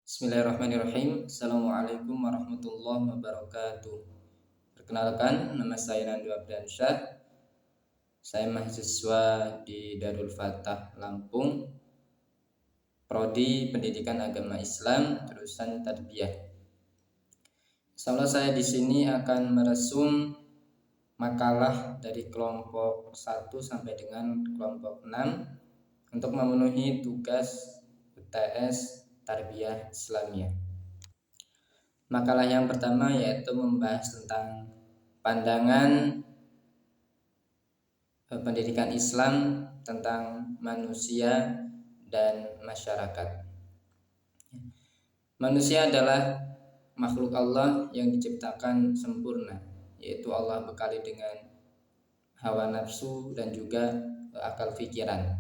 Bismillahirrahmanirrahim. Assalamualaikum warahmatullahi wabarakatuh. Perkenalkan, nama saya Nandu Abdiansyah. Saya mahasiswa di Darul Fatah Lampung, Prodi Pendidikan Agama Islam, jurusan Tarbiyah. Insyaallah saya di sini akan meresum makalah dari kelompok 1 sampai dengan kelompok 6 untuk memenuhi tugas UTS Tarbiyah Islamiyah. Makalah yang pertama yaitu membahas tentang pandangan pendidikan Islam tentang manusia dan masyarakat. Manusia adalah makhluk Allah yang diciptakan sempurna, yaitu Allah bekali dengan hawa nafsu dan juga akal pikiran.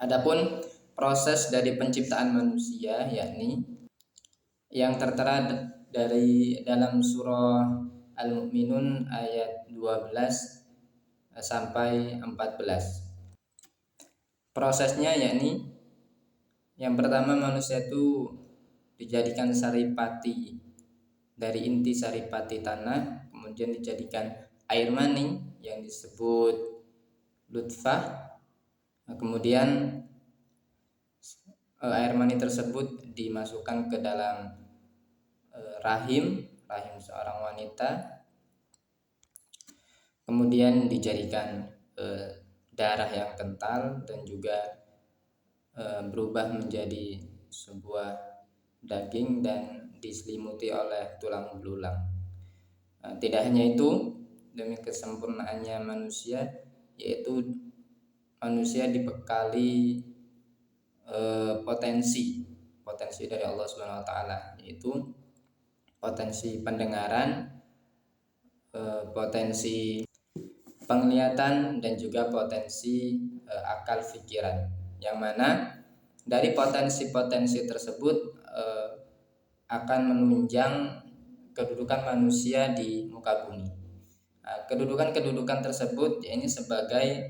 Adapun proses dari penciptaan manusia yakni yang tertera dari dalam surah Al-Mu'minun ayat 12 sampai 14. Prosesnya yakni yang pertama, manusia itu dijadikan saripati dari inti saripati tanah, kemudian dijadikan air mani yang disebut nutfah. Kemudian air mani tersebut dimasukkan ke dalam rahim seorang wanita, kemudian dijadikan darah yang kental dan juga berubah menjadi sebuah daging dan diselimuti oleh tulang belulang. Tidak hanya itu, demi kesempurnaannya manusia, yaitu manusia dibekali potensi dari Allah Subhanahu wa taala, yaitu potensi pendengaran, potensi penglihatan dan juga potensi akal pikiran, yang mana dari potensi-potensi tersebut akan menunjang kedudukan manusia di muka bumi. Kedudukan tersebut ini sebagai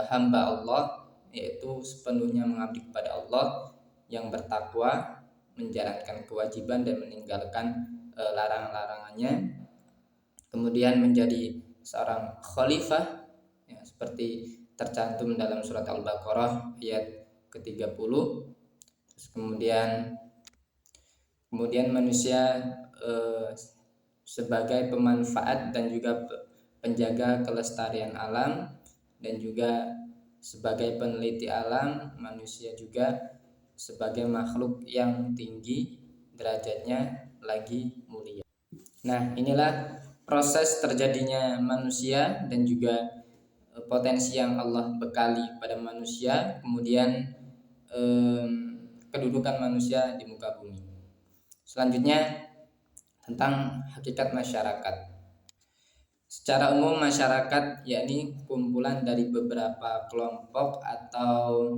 hamba Allah, yaitu sepenuhnya mengabdi kepada Allah, yang bertakwa, menjalankan kewajiban dan meninggalkan larang-larangannya, kemudian menjadi seorang khalifah ya, seperti tercantum dalam surat Al-Baqarah ayat ke-30. Kemudian manusia sebagai pemanfaat dan juga penjaga kelestarian alam, dan juga sebagai peneliti alam. Manusia juga sebagai makhluk yang tinggi derajatnya lagi mulia. Nah, inilah proses terjadinya manusia dan juga potensi yang Allah bekali pada manusia, kemudian kedudukan manusia di muka bumi. Selanjutnya tentang hakikat masyarakat. Secara umum, masyarakat yakni kumpulan dari beberapa kelompok atau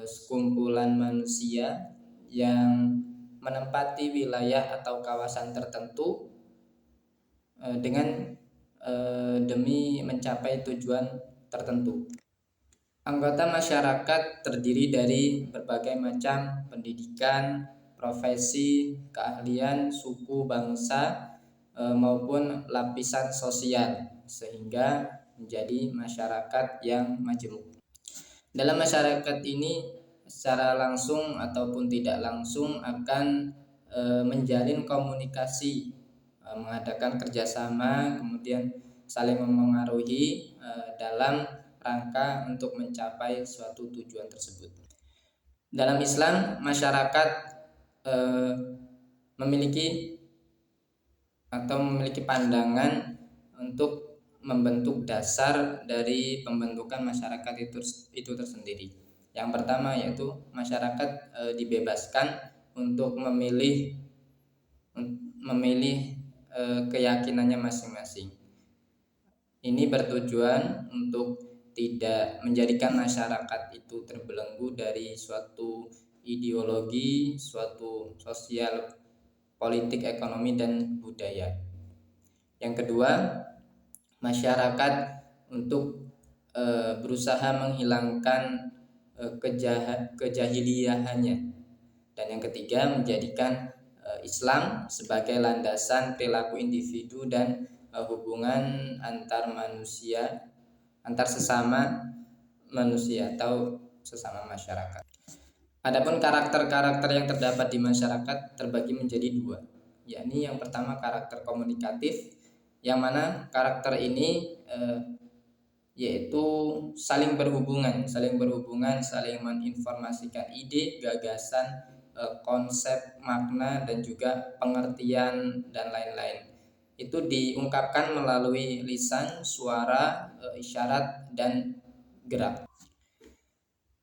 sekumpulan manusia yang menempati wilayah atau kawasan tertentu dengan demi mencapai tujuan tertentu. Anggota masyarakat terdiri dari berbagai macam pendidikan, profesi, keahlian, suku, bangsa maupun lapisan sosial, sehingga menjadi masyarakat yang majemuk. Dalam masyarakat ini secara langsung ataupun tidak langsung akan menjalin komunikasi, mengadakan kerjasama, kemudian saling memengaruhi dalam rangka untuk mencapai suatu tujuan tersebut. Dalam Islam, masyarakat memiliki pandangan untuk membentuk dasar dari pembentukan masyarakat itu tersendiri. Yang pertama yaitu masyarakat dibebaskan untuk memilih keyakinannya masing-masing. Ini bertujuan untuk tidak menjadikan masyarakat itu terbelenggu dari suatu ideologi, suatu sosial, politik, ekonomi, dan budaya. Yang kedua, masyarakat untuk berusaha menghilangkan kejahiliahannya, Dan yang ketiga, menjadikan Islam sebagai landasan perilaku individu dan hubungan antar manusia, antar sesama manusia atau sesama masyarakat. Adapun karakter-karakter yang terdapat di masyarakat terbagi menjadi dua, yakni yang pertama karakter komunikatif, yang mana karakter ini yaitu saling berhubungan, saling menginformasikan ide, gagasan, konsep, makna, dan juga pengertian dan lain-lain. Itu diungkapkan melalui lisan, suara, isyarat, dan gerak.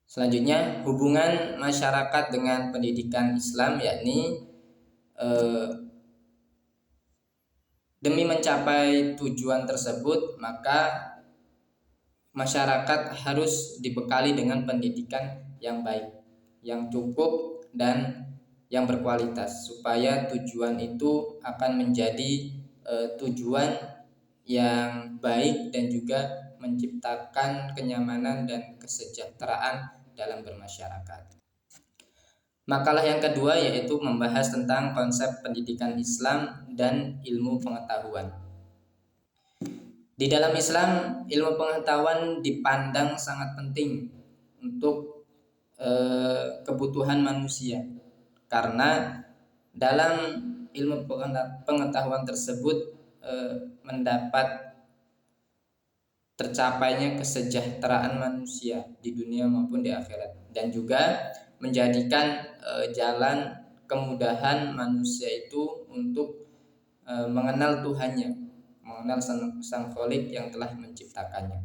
Selanjutnya, hubungan masyarakat dengan pendidikan Islam, yakni demi mencapai tujuan tersebut, maka masyarakat harus dibekali dengan pendidikan yang baik, yang cukup, dan yang berkualitas, supaya tujuan itu akan menjadi tujuan yang baik dan juga menciptakan kenyamanan dan kesejahteraan dalam bermasyarakat. Makalah yang kedua yaitu membahas tentang konsep pendidikan Islam dan ilmu pengetahuan. Di dalam Islam, ilmu pengetahuan dipandang sangat penting untuk kebutuhan manusia, karena dalam ilmu pengetahuan tersebut mendapat tercapainya kesejahteraan manusia di dunia maupun di akhirat, dan juga menjadikan jalan kemudahan manusia itu untuk mengenal Tuhannya, mengenal sang Kholik yang telah menciptakannya.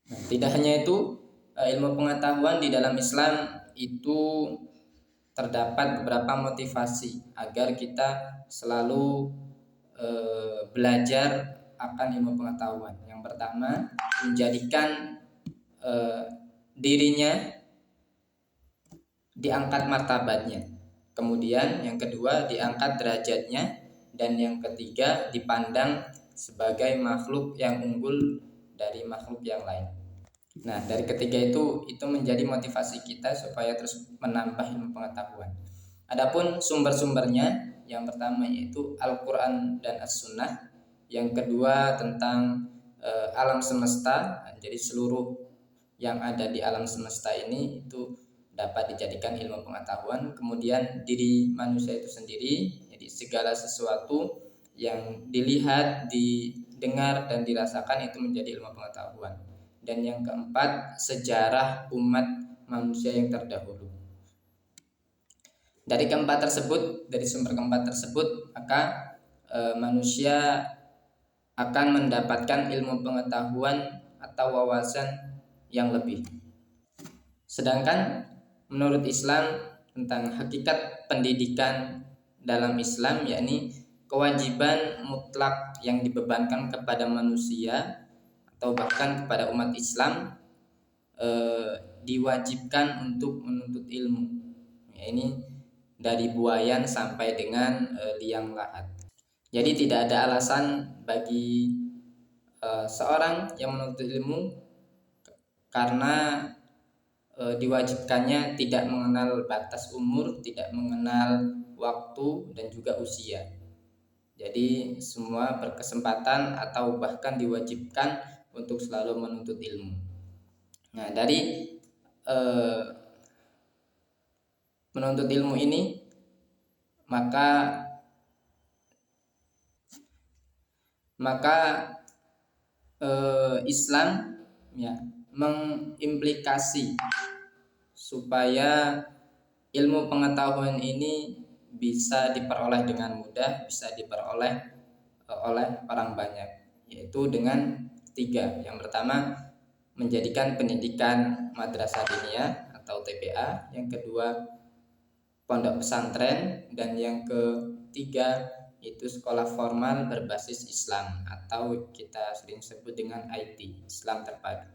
Nah, tidak hanya itu, ilmu pengetahuan di dalam Islam itu terdapat beberapa motivasi agar kita selalu belajar akan ilmu pengetahuan. Yang pertama, menjadikan dirinya diangkat martabatnya. Kemudian yang kedua, diangkat derajatnya. Dan yang ketiga, dipandang sebagai makhluk yang unggul dari makhluk yang lain. Nah, dari ketiga itu menjadi motivasi kita supaya terus menambah ilmu pengetahuan. Adapun sumber-sumbernya, yang pertama yaitu Al-Quran dan As-Sunnah. Yang kedua tentang alam semesta, jadi seluruh yang ada di alam semesta ini itu dapat dijadikan ilmu pengetahuan. Kemudian diri manusia itu sendiri, jadi segala sesuatu yang dilihat, didengar, dan dirasakan itu menjadi ilmu pengetahuan. Dan yang keempat, sejarah umat manusia yang terdahulu. Dari sumber keempat tersebut, maka manusia akan mendapatkan ilmu pengetahuan atau wawasan yang lebih. Sedangkan menurut Islam, tentang hakikat pendidikan dalam Islam, yakni kewajiban mutlak yang dibebankan kepada manusia atau bahkan kepada umat Islam, diwajibkan untuk menuntut ilmu. Ya, ini dari buayan sampai dengan liang lahat. Jadi tidak ada alasan bagi seorang yang menuntut ilmu karena diwajibkannya tidak mengenal batas umur, tidak mengenal waktu, dan juga usia. Jadi semua berkesempatan atau bahkan diwajibkan untuk selalu menuntut ilmu. Nah, dari menuntut ilmu ini, maka Islam ya mengimplikasi supaya ilmu pengetahuan ini bisa diperoleh dengan mudah, bisa diperoleh oleh orang banyak, yaitu dengan 3. Yang pertama, menjadikan pendidikan madrasah diniyah atau TPA. Yang kedua, pondok pesantren. Dan yang ketiga, itu sekolah formal berbasis Islam atau kita sering sebut dengan IT, Islam terpadu.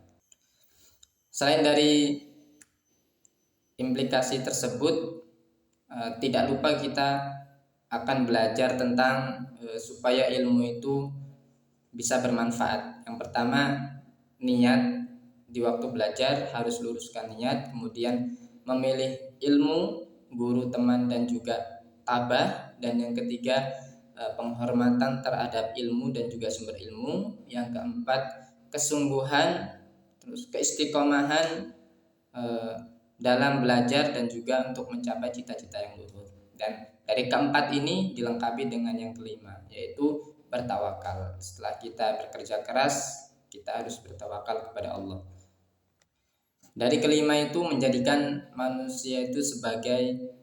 Selain dari implikasi tersebut, tidak lupa kita akan belajar tentang supaya ilmu itu bisa bermanfaat. Yang pertama, niat. Di waktu belajar harus luruskan niat. Kemudian memilih ilmu guru, teman, dan juga tabah. Dan yang ketiga, penghormatan terhadap ilmu dan juga sumber ilmu. Yang keempat, kesungguhan, terus keistiqomahan dalam belajar dan juga untuk mencapai cita-cita yang luhur. Dan dari keempat ini dilengkapi dengan yang kelima, yaitu bertawakal. Setelah kita bekerja keras, kita harus bertawakal kepada Allah. Dari kelima itu menjadikan manusia itu sebagai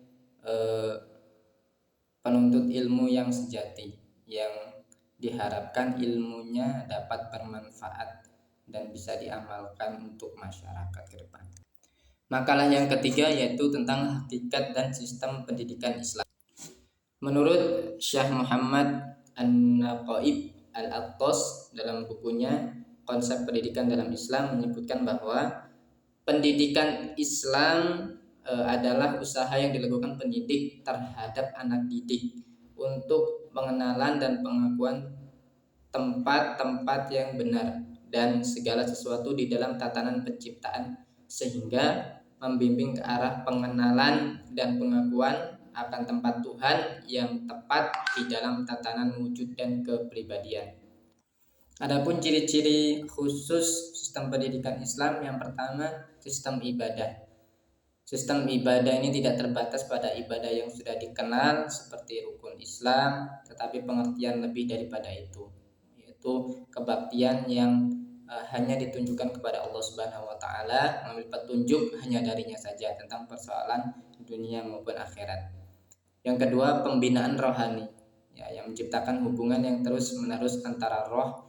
penuntut ilmu yang sejati, yang diharapkan ilmunya dapat bermanfaat dan bisa diamalkan untuk masyarakat ke depan. Makalah yang ketiga yaitu tentang hakikat dan sistem pendidikan Islam. Menurut Syekh Muhammad An-Naqaib Al-Attas dalam bukunya Konsep Pendidikan dalam Islam menyebutkan bahwa pendidikan Islam adalah usaha yang dilakukan pendidik terhadap anak didik untuk pengenalan dan pengakuan tempat-tempat yang benar dan segala sesuatu di dalam tatanan penciptaan, sehingga membimbing ke arah pengenalan dan pengakuan akan tempat Tuhan yang tepat di dalam tatanan wujud dan kepribadian. Adapun ciri-ciri khusus sistem pendidikan Islam, yang pertama, sistem ibadah. Sistem ibadah ini tidak terbatas pada ibadah yang sudah dikenal seperti rukun Islam, tetapi pengertian lebih daripada itu, yaitu kebaktian yang hanya ditunjukkan kepada Allah Subhanahu wa taala, mengambil petunjuk hanya darinya saja tentang persoalan dunia maupun akhirat. Yang kedua, pembinaan rohani, yang menciptakan hubungan yang terus-menerus antara ruh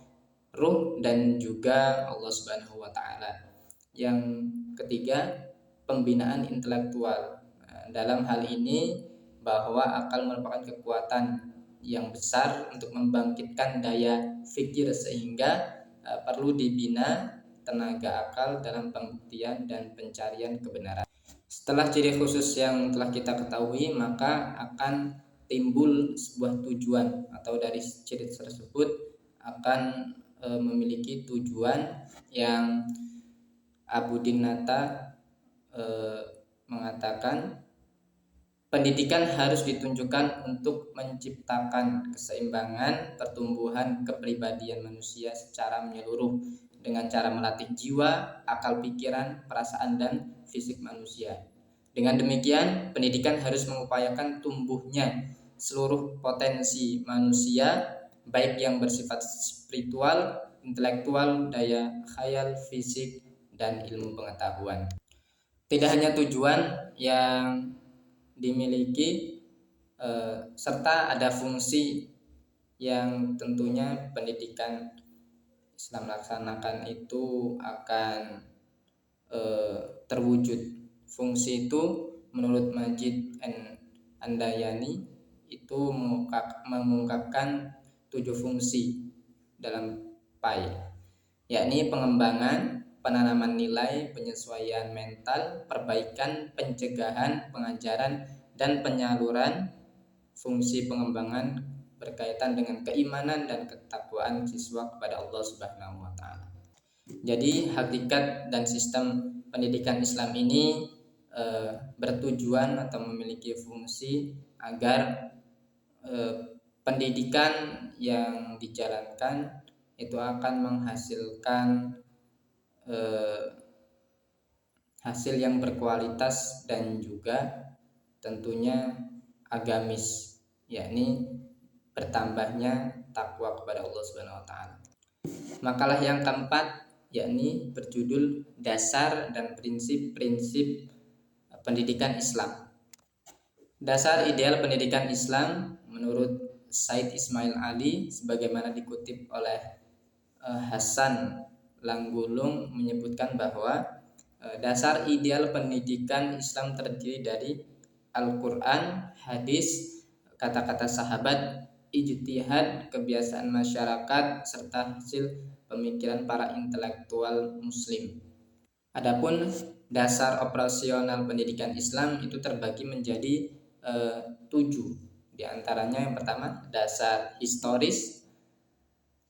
dan juga Allah Subhanahu wa taala. Yang ketiga, pembinaan intelektual. Dalam hal ini bahwa akal merupakan kekuatan yang besar untuk membangkitkan daya fikir, sehingga perlu dibina tenaga akal dalam pembuktian dan pencarian kebenaran. Setelah ciri khusus yang telah kita ketahui, maka akan timbul sebuah tujuan, atau dari ciri tersebut akan memiliki tujuan yang Abu Dinnata mengatakan pendidikan harus ditunjukkan untuk menciptakan keseimbangan pertumbuhan kepribadian manusia secara menyeluruh dengan cara melatih jiwa, akal pikiran, perasaan, dan fisik manusia. Dengan demikian, pendidikan harus mengupayakan tumbuhnya seluruh potensi manusia, baik yang bersifat spiritual, intelektual, daya khayal, fisik, dan ilmu pengetahuan. Tidak hanya tujuan yang dimiliki, serta ada fungsi yang tentunya pendidikan Islam laksanakan itu akan terwujud. Fungsi itu menurut Majid Andayani itu mengungkapkan 7 fungsi dalam PAI, yakni pengembangan, penanaman nilai, penyesuaian mental, perbaikan, pencegahan, pengajaran, dan penyaluran. Fungsi pengembangan berkaitan dengan keimanan dan ketakwaan siswa kepada Allah Subhanahu wa taala. Jadi hakikat dan sistem pendidikan Islam ini bertujuan atau memiliki fungsi agar pendidikan yang dijalankan itu akan menghasilkan hasil yang berkualitas dan juga tentunya agamis, yakni bertambahnya takwa kepada Allah Subhanahu wa taala. Makalah yang keempat yakni berjudul Dasar dan Prinsip-prinsip Pendidikan Islam. Dasar ideal pendidikan Islam menurut Said Ismail Ali sebagaimana dikutip oleh Hasan Langgulung menyebutkan bahwa dasar ideal pendidikan Islam terdiri dari Al-Quran, hadis, kata-kata sahabat, ijtihad, kebiasaan masyarakat, serta hasil pemikiran para intelektual muslim. Adapun dasar operasional pendidikan Islam itu terbagi menjadi 7. Di antaranya yang pertama dasar historis,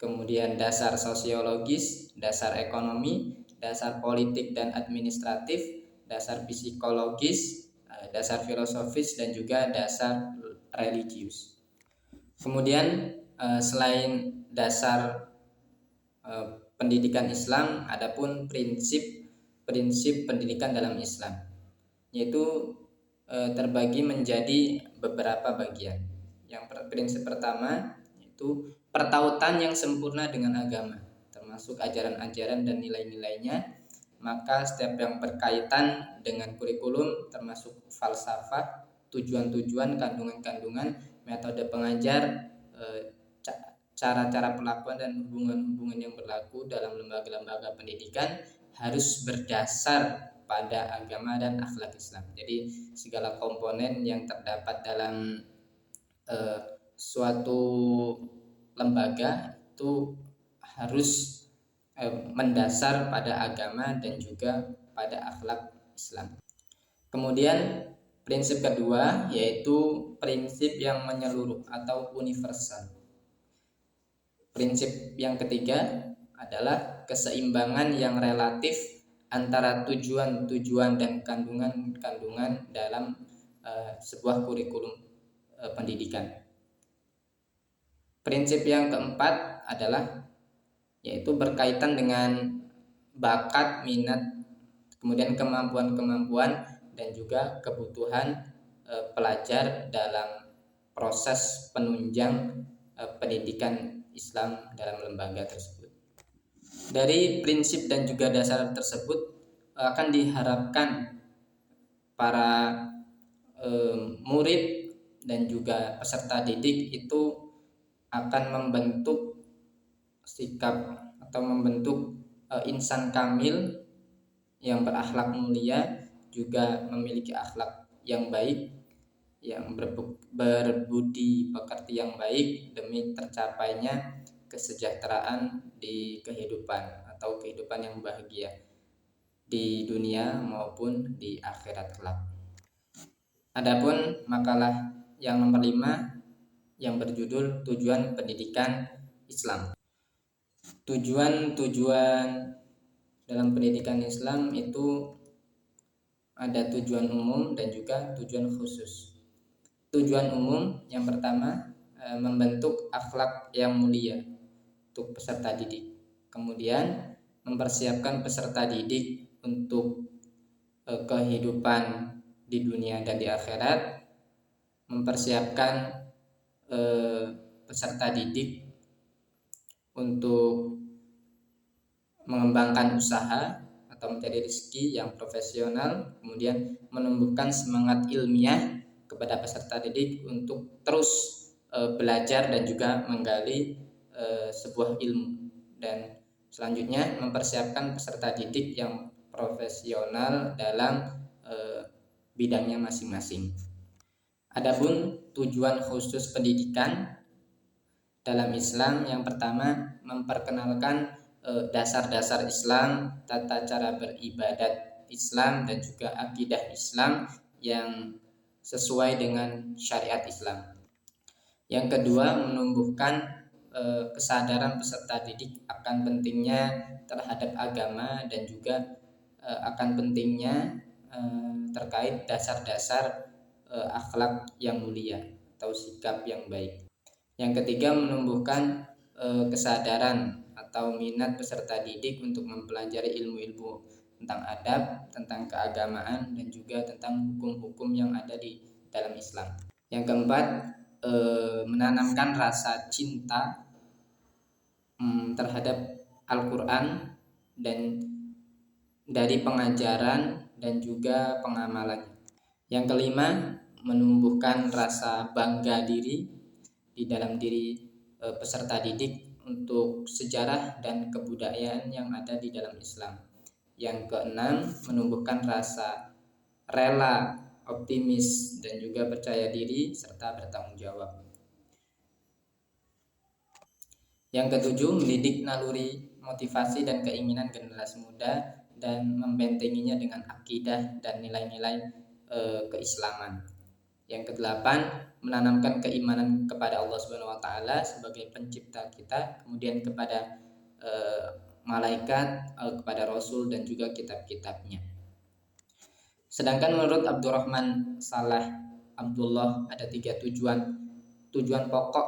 kemudian dasar sosiologis, dasar ekonomi, dasar politik dan administratif, dasar psikologis, dasar filosofis dan juga dasar religius. Kemudian selain dasar pendidikan Islam, adapun prinsip pendidikan dalam Islam, yaitu terbagi menjadi beberapa bagian. Yang prinsip pertama yaitu pertautan yang sempurna dengan agama, termasuk ajaran-ajaran dan nilai-nilainya. Maka setiap yang berkaitan dengan kurikulum, termasuk falsafah, tujuan-tujuan, kandungan-kandungan, metode pengajar, cara-cara perlakuan dan hubungan-hubungan yang berlaku dalam lembaga-lembaga pendidikan harus berdasar pada agama dan akhlak Islam. Jadi segala komponen yang terdapat dalam suatu lembaga itu harus mendasar pada agama dan juga pada akhlak Islam. Kemudian prinsip kedua yaitu prinsip yang menyeluruh atau universal. Prinsip yang ketiga adalah keseimbangan yang relatif antara tujuan-tujuan dan kandungan-kandungan dalam sebuah kurikulum pendidikan. Prinsip yang keempat adalah yaitu berkaitan dengan bakat, minat, kemudian kemampuan-kemampuan dan juga kebutuhan pelajar dalam proses penunjang pendidikan Islam dalam lembaga tersebut. Dari prinsip dan juga dasar tersebut akan diharapkan para murid dan juga peserta didik itu akan membentuk sikap atau membentuk insan kamil yang berakhlak mulia, juga memiliki akhlak yang baik, yang berbudi pekerti yang baik demi tercapainya kesejahteraan di kehidupan atau kehidupan yang bahagia di dunia maupun di akhirat kelak. Adapun makalah yang nomor 5 yang berjudul Tujuan Pendidikan Islam. Tujuan-tujuan dalam pendidikan Islam itu ada tujuan umum dan juga tujuan khusus. Tujuan umum yang pertama membentuk akhlak yang mulia untuk peserta didik. Kemudian mempersiapkan peserta didik untuk kehidupan di dunia dan di akhirat. Mempersiapkan peserta didik untuk mengembangkan usaha atau mencari rezeki yang profesional, kemudian menumbuhkan semangat ilmiah kepada peserta didik untuk terus belajar dan juga menggali sebuah ilmu, dan selanjutnya mempersiapkan peserta didik yang profesional dalam bidangnya masing-masing. Adapun tujuan khusus pendidikan dalam Islam, yang pertama memperkenalkan dasar-dasar Islam, tata cara beribadat Islam dan juga akidah Islam yang sesuai dengan syariat Islam. Yang kedua, menumbuhkan kesadaran peserta didik akan pentingnya terhadap agama dan juga akan pentingnya terkait dasar-dasar akhlak yang mulia atau sikap yang baik. Yang ketiga, menumbuhkan kesadaran atau minat peserta didik untuk mempelajari ilmu-ilmu tentang adab, tentang keagamaan dan juga tentang hukum-hukum yang ada di dalam Islam. Yang keempat, menanamkan rasa cinta terhadap Al-Quran dan dari pengajaran dan juga pengamalan. Yang kelima, menumbuhkan rasa bangga diri di dalam diri peserta didik untuk sejarah dan kebudayaan yang ada di dalam Islam. Yang keenam, menumbuhkan rasa rela, optimis dan juga percaya diri serta bertanggung jawab. Yang ketujuh, mendidik naluri, motivasi dan keinginan generasi muda dan membentenginya dengan akidah dan nilai-nilai keislaman. Yang kedelapan, menanamkan keimanan kepada Allah Subhanahu wa taala sebagai pencipta kita, kemudian kepada malaikat, kepada rasul dan juga kitab-kitabnya. Sedangkan menurut Abdurrahman Saleh Abdullah ada 3 tujuan pokok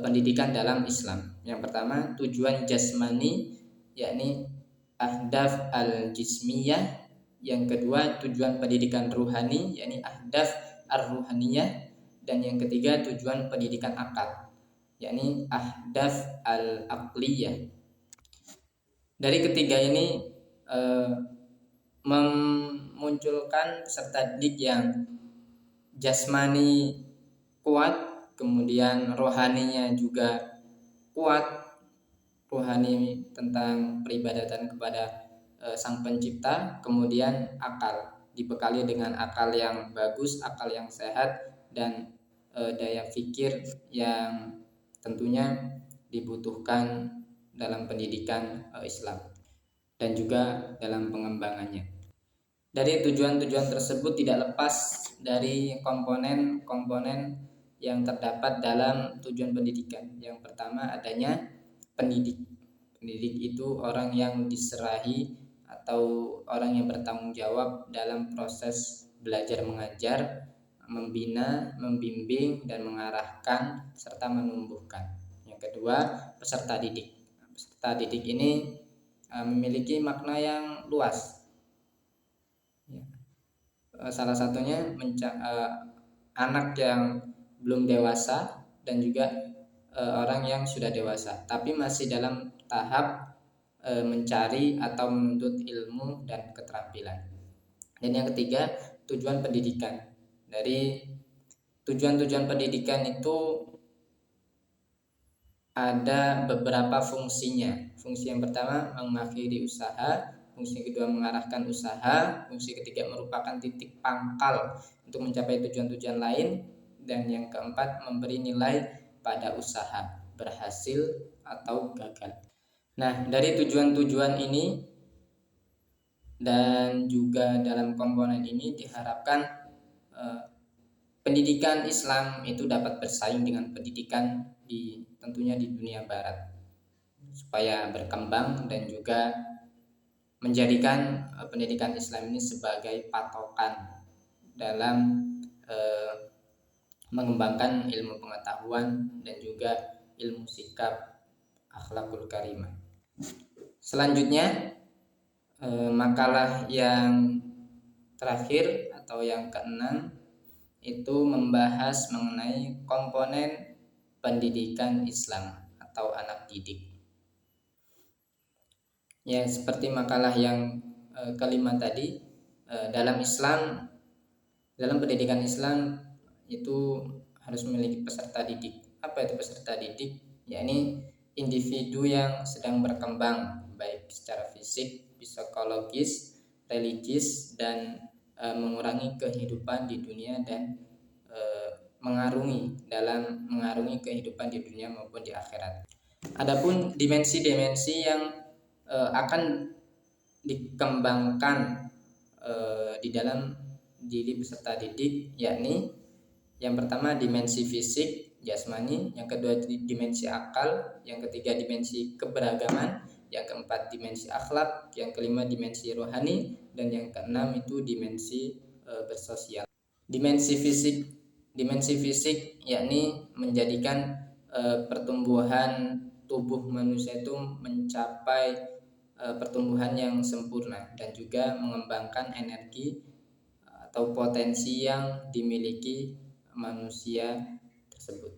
pendidikan dalam Islam. Yang pertama tujuan jasmani, yakni ahdaf al-jismiyah. Yang kedua tujuan pendidikan ruhani, yakni ahdaf ar-ruhaniyah. Dan yang ketiga tujuan pendidikan akal, yakni ahdaf al-aqliyah. Dari ketiga ini memunculkan peserta didik yang jasmani kuat, kemudian rohaninya juga kuat, rohani tentang peribadatan kepada Sang Pencipta, kemudian akal dibekali dengan akal yang bagus, akal yang sehat, dan daya pikir yang tentunya dibutuhkan dalam pendidikan Islam dan juga dalam pengembangannya. Dari tujuan-tujuan tersebut tidak lepas dari komponen-komponen yang terdapat dalam tujuan pendidikan. Yang pertama adanya pendidik. Pendidik itu orang yang diserahi atau orang yang bertanggung jawab dalam proses belajar mengajar, membina, membimbing, dan mengarahkan serta menumbuhkan. Yang kedua, peserta didik. Peserta didik ini memiliki makna yang luas. Salah satunya anak yang belum dewasa dan juga orang yang sudah dewasa tapi masih dalam tahap mencari atau menuntut ilmu dan keterampilan. Dan yang ketiga, tujuan pendidikan. Dari tujuan-tujuan pendidikan itu ada beberapa fungsinya. Fungsi yang pertama mengakhiri usaha, fungsi kedua mengarahkan usaha, fungsi ketiga merupakan titik pangkal untuk mencapai tujuan-tujuan lain, dan yang keempat memberi nilai pada usaha, berhasil atau gagal. Nah, dari tujuan-tujuan ini dan juga dalam komponen ini diharapkan pendidikan Islam itu dapat bersaing dengan pendidikan tentunya di dunia barat, supaya berkembang dan juga menjadikan pendidikan Islam ini sebagai patokan dalam mengembangkan ilmu pengetahuan dan juga ilmu sikap akhlakul karimah. Selanjutnya makalah yang terakhir atau yang keenam itu membahas mengenai komponen pendidikan Islam atau anak didik. Ya, seperti makalah yang kelima tadi, dalam Islam, dalam pendidikan Islam itu harus memiliki peserta didik. Apa itu peserta didik? Yakni individu yang sedang berkembang baik secara fisik, psikologis, religius, dan mengurangi kehidupan di dunia dan mengarungi kehidupan di dunia maupun di akhirat. Adapun dimensi-dimensi yang akan dikembangkan di dalam diri peserta didik, yakni yang pertama dimensi fisik jasmani, yang kedua dimensi akal, yang ketiga dimensi keberagaman, yang keempat dimensi akhlak, yang kelima dimensi rohani, dan yang keenam itu dimensi bersosial. Dimensi fisik yakni menjadikan pertumbuhan tubuh manusia itu mencapai pertumbuhan yang sempurna dan juga mengembangkan energi atau potensi yang dimiliki manusia tersebut.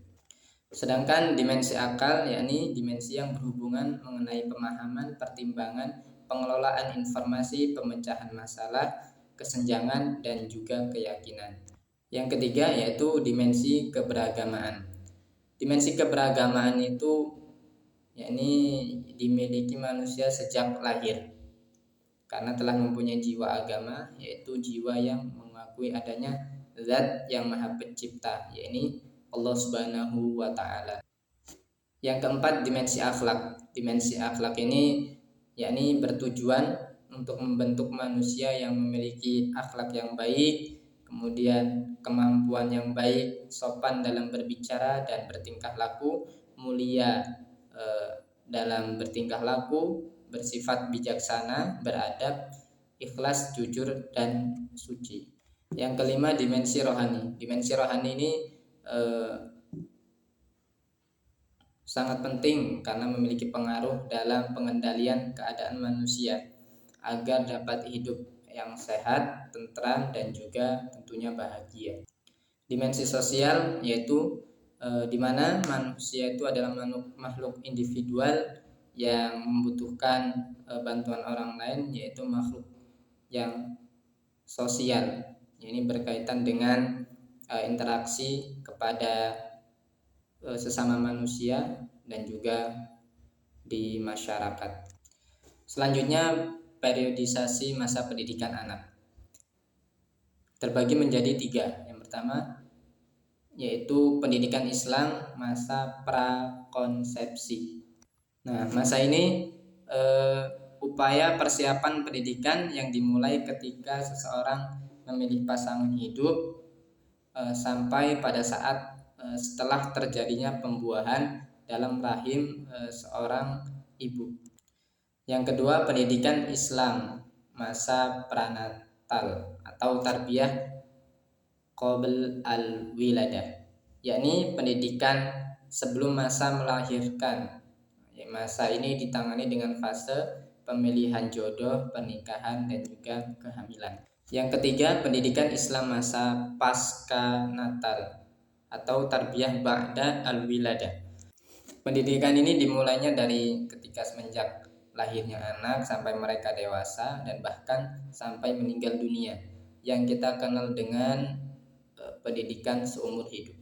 Sedangkan dimensi akal yakni dimensi yang berhubungan mengenai pemahaman, pertimbangan, pengelolaan informasi, pemecahan masalah, kesenjangan, dan juga keyakinan. Yang ketiga yaitu dimensi keberagamaan. Dimensi keberagamaan itu yakni dimiliki manusia sejak lahir karena telah mempunyai jiwa agama, yaitu jiwa yang mengakui adanya Zat yang Maha Pencipta, yakni Allah Subhanahu wa Ta'ala. Yang keempat dimensi akhlak. Dimensi akhlak ini yakni bertujuan untuk membentuk manusia yang memiliki akhlak yang baik, kemudian kemampuan yang baik, sopan dalam berbicara dan bertingkah laku, mulia dalam bertingkah laku, bersifat bijaksana, beradab, ikhlas, jujur, dan suci. Yang kelima, dimensi rohani. Dimensi rohani ini sangat penting karena memiliki pengaruh dalam pengendalian keadaan manusia agar dapat hidup yang sehat, tentram, dan juga tentunya bahagia. Dimensi sosial yaitu di mana manusia itu adalah makhluk individual yang membutuhkan bantuan orang lain, yaitu makhluk yang sosial. Ini berkaitan dengan interaksi kepada sesama manusia dan juga di masyarakat. Selanjutnya, periodisasi masa pendidikan anak terbagi menjadi 3. Yang pertama yaitu pendidikan Islam masa prakonsepsi. Nah, masa ini upaya persiapan pendidikan yang dimulai ketika seseorang memilih pasangan hidup sampai pada saat setelah terjadinya pembuahan dalam rahim seorang ibu. Yang kedua, pendidikan Islam masa pranatal atau tarbiyah qabl al-wiladah, yakni pendidikan sebelum masa melahirkan. Masa ini ditangani dengan fase pemilihan jodoh, pernikahan, dan juga kehamilan. Yang ketiga, pendidikan Islam masa pasca natal atau tarbiyah ba'da al-wiladah. Pendidikan ini dimulainya dari ketika semenjak lahirnya anak sampai mereka dewasa dan bahkan sampai meninggal dunia, yang kita kenal dengan pendidikan seumur hidup.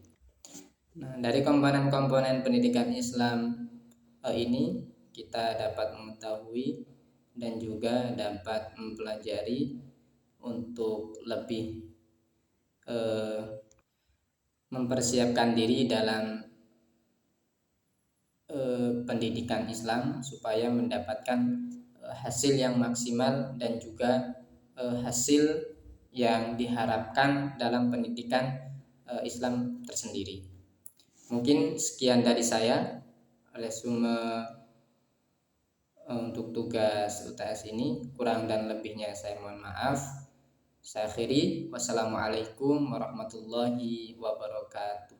Nah, dari komponen-komponen pendidikan Islam ini kita dapat mengetahui dan juga dapat mempelajari untuk lebih mempersiapkan diri dalam pendidikan Islam supaya mendapatkan hasil yang maksimal dan juga hasil yang diharapkan dalam pendidikan Islam tersendiri. Mungkin sekian dari saya. Resume untuk tugas UTS ini, kurang dan lebihnya saya mohon maaf. Saya akhiri, wassalamualaikum warahmatullahi wabarakatuh.